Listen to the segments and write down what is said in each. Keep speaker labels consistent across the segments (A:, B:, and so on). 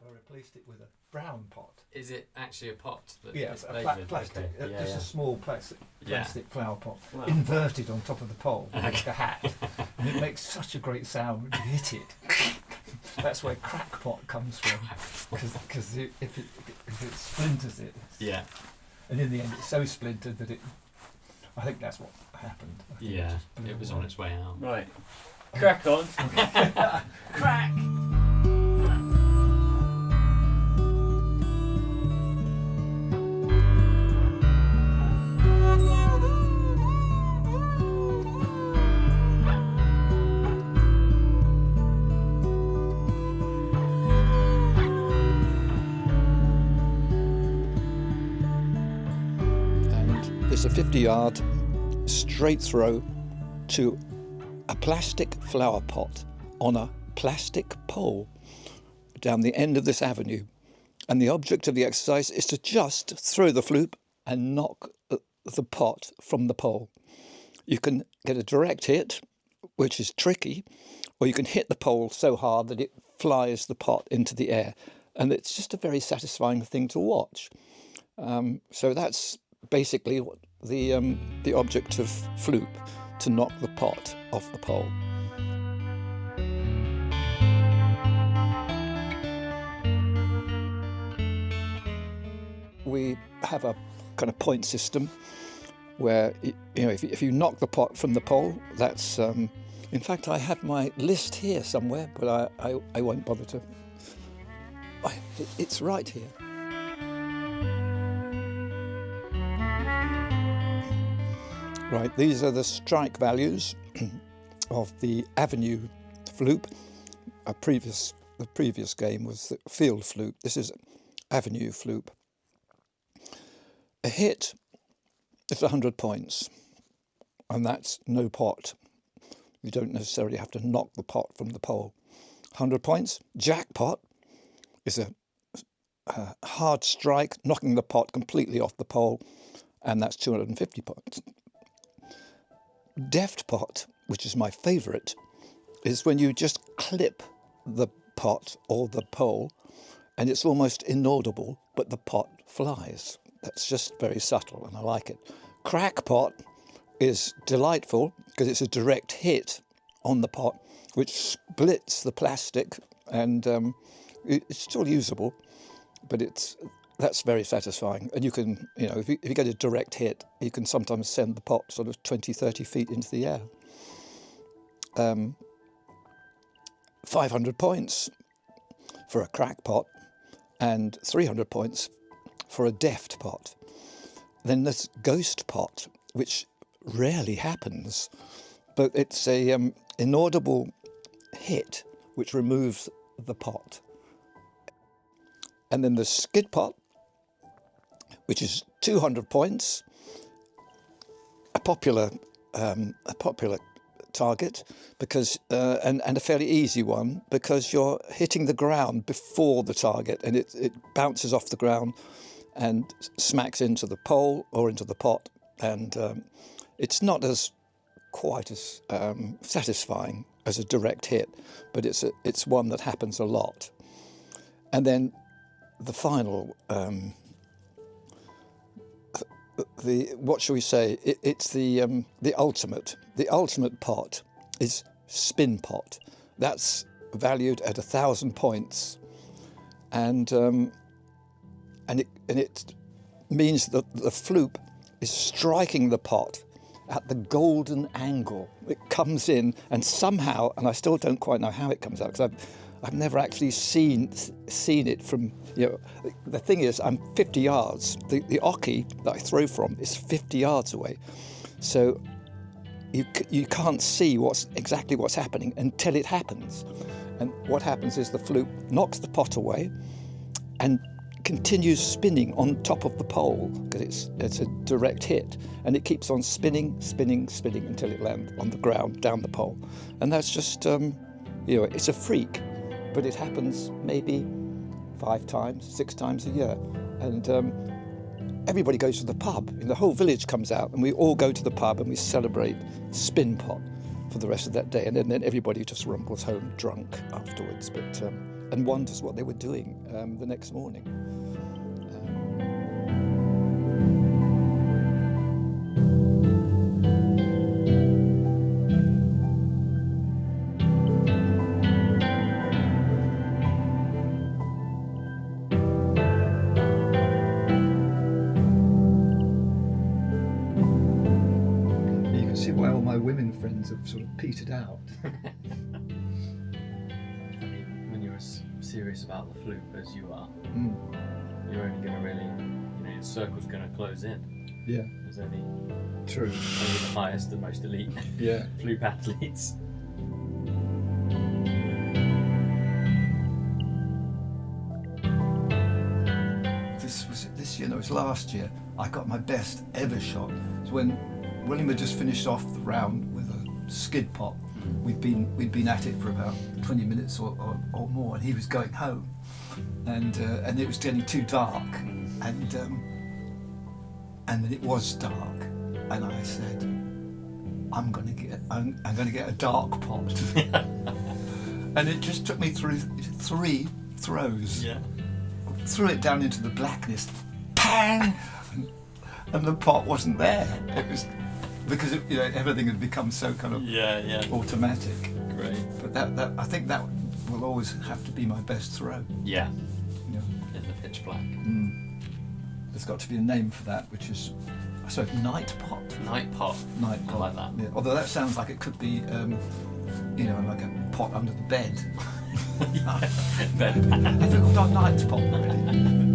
A: I replaced it with a brown pot.
B: Is it actually a pot?
A: Yes, a plastic,
B: okay.
A: just a small plastic flower pot,
B: wow.
A: inverted on top of the pole, like a hat. And it makes such a great sound when you hit it. That's where crackpot comes from, because if it splinters it,
B: yeah.
A: And in the end, it's so splintered that I think that's what happened.
B: Yeah, it was on its way out.
C: Right, crack on. Crack.
D: It's a 50-yard straight throw to a plastic flower pot on a plastic pole down the end of this avenue. And the object of the exercise is to just throw the floop and knock the pot from the pole. You can get a direct hit, which is tricky, or you can hit the pole so hard that it flies the pot into the air. And it's just a very satisfying thing to watch. So that's basically what the object of floop, to knock the pot off the pole. We have a kind of point system where, you know, if you knock the pot from the pole, that's in fact I have my list here somewhere, but I won't bother to. It's right here. Right, these are the strike values of the avenue floop. The previous game was the field floop. This is avenue floop. A hit is 100 points, and that's no pot. You don't necessarily have to knock the pot from the pole. 100 points. Jackpot is a hard strike, knocking the pot completely off the pole, and that's 250 points. Deft pot, which is my favourite, is when you just clip the pot or the pole and it's almost inaudible, but the pot flies. That's just very subtle and I like it. Crackpot is delightful because it's a direct hit on the pot which splits the plastic, and it's still usable, but that's very satisfying. And you can, you know, if you get a direct hit, you can sometimes send the pot sort of 20, 30 feet into the air. 500 points for a crack pot and 300 points for a deft pot. Then there's ghost pot, which rarely happens, but it's a inaudible hit which removes the pot. And then the skid pot, which is 200 points, a popular target, because and a fairly easy one, because you're hitting the ground before the target, and it bounces off the ground and smacks into the pole or into the pot, and it's not quite as satisfying as a direct hit, but it's one that happens a lot. And then the final. What shall we say? It's the ultimate. The ultimate pot is spin pot. That's valued at 1,000 points, and it means that the floop is striking the pot at the golden angle. It comes in, and somehow, and I still don't quite know how it comes out, because I've never actually seen it from, you know, the thing is, I'm 50 yards. The oki that I throw from is 50 yards away. So you can't see exactly what's happening until it happens. And what happens is the floop knocks the pot away and continues spinning on top of the pole, because it's a direct hit, and it keeps on spinning until it lands on the ground down the pole. And that's just, you know, it's a freak. But it happens maybe 5 times, 6 times a year. And everybody goes to the pub. And the whole village comes out, and we all go to the pub and we celebrate spin pot for the rest of that day. And then everybody just rumples home drunk afterwards. But and wonders what they were doing the next morning. You can see why all my women friends have sort of petered out.
C: When you're as serious about the floop as you are,
D: Mm.
C: you're only going to really, your circle's going to close in.
D: Yeah,
C: There's only
D: true.
C: the highest and most elite
D: Yeah.
C: floop athletes.
D: This year, no, it was last year, I got my best ever shot. It's when William had just finished off the round with a skid pot. We'd been at it for about 20 minutes or more, and he was going home, and it was getting too dark, and then it was dark, and I said, I'm going to get a dark pot, and it just took me through 3 throws.
C: Yeah.
D: Threw it down into the blackness, pang, and the pot wasn't there. It was because everything had become so kind of automatic.
C: Great.
D: But that I think that will always have to be my best throw.
B: Yeah,
D: You know.
B: in the pitch black.
D: There's got to be a name for that, which is, I suppose, night pot.
B: Night pot.
D: Night
B: I
D: pot.
B: like that.
D: Yeah. Although that sounds like it could be, like a pot under the bed.
B: But
D: Have we got our night pot ready?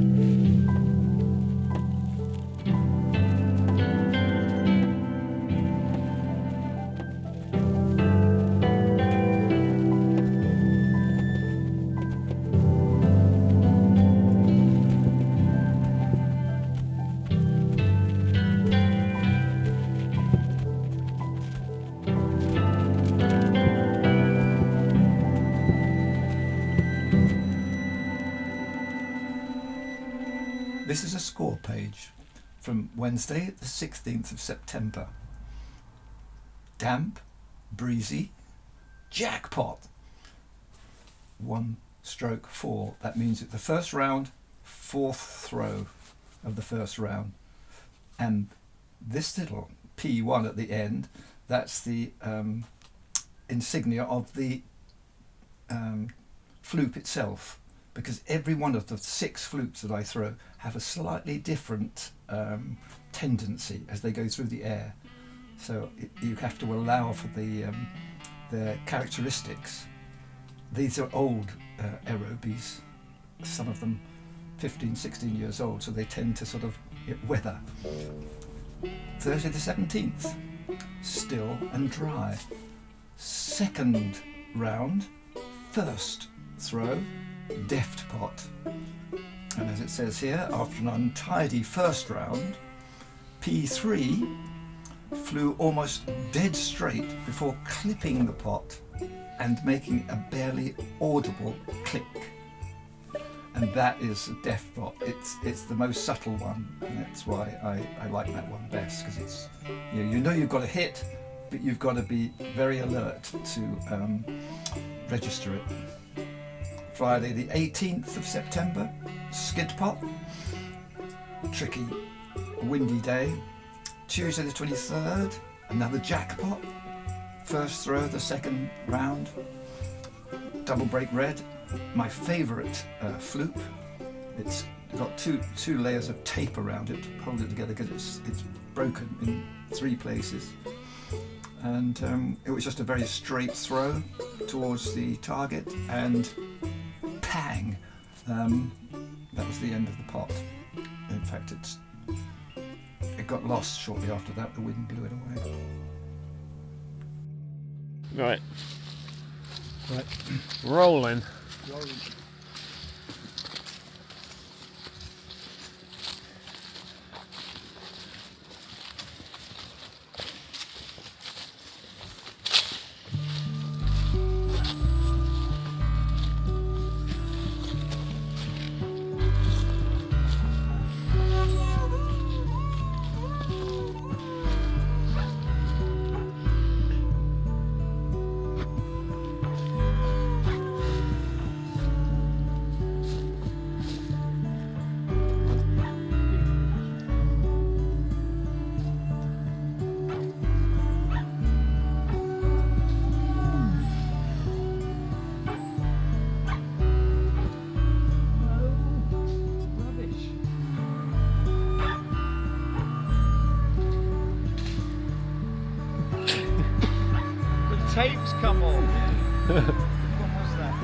D: This is a score page from Wednesday, the 16th of September. Damp, breezy, jackpot. 1/4. That means that the first round, 4th throw of the first round. And this little P1 at the end, that's the insignia of the floop itself. Because every one of the 6 floops that I throw have a slightly different tendency as they go through the air. So you have to allow for their characteristics. These are old Aerobies, some of them 15, 16 years old, so they tend to sort of weather. Thursday the 17th, still and dry. Second round, first throw, deft pot, and as it says here, after an untidy first round, P3 flew almost dead straight before clipping the pot and making a barely audible click. And that is a deft pot. It's the most subtle one, and that's why I like that one best, because it's you know you've got a hit, but you've got to be very alert to register it. Friday the 18th of September, skid pot, tricky, windy day. Tuesday the 23rd, another jackpot, first throw of the second round, double break red, my favourite floop. It's got two layers of tape around it to hold it together because it's broken in 3 places. And it was just a very straight throw towards the target, and pang, that was the end of the pot. In fact, it got lost shortly after that. The wind blew it away.
C: Right. Rolling.
A: tape's come off. What was that?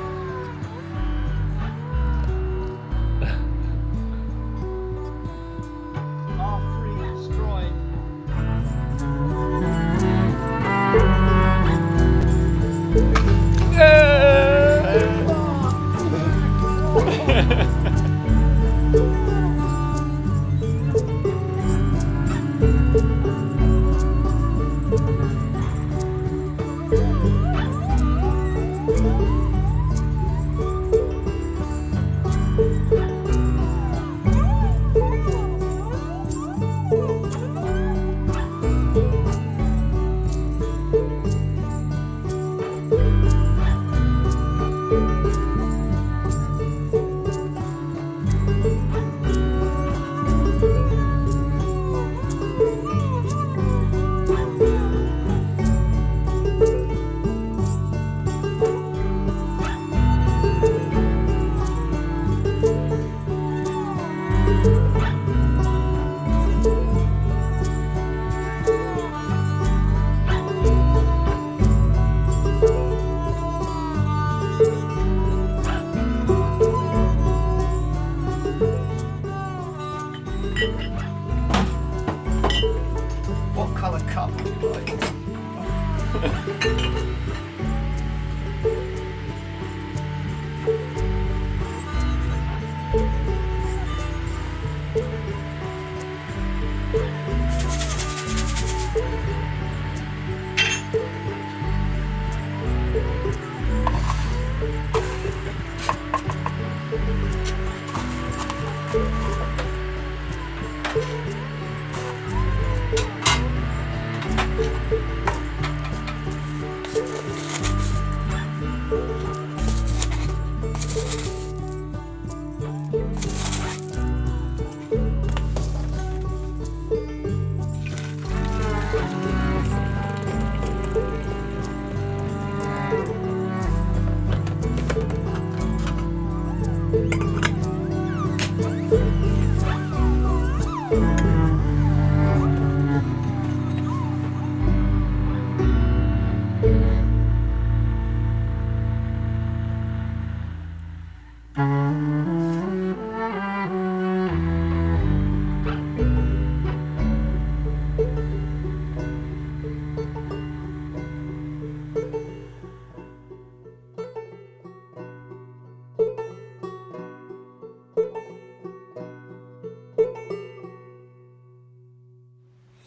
A: R3 destroyed. What colour cup would you like?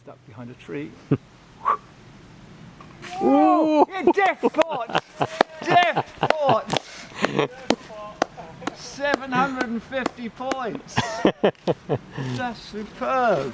A: Stuck behind a tree. Whoa! Death pot! Death pot! 750 points! That's superb!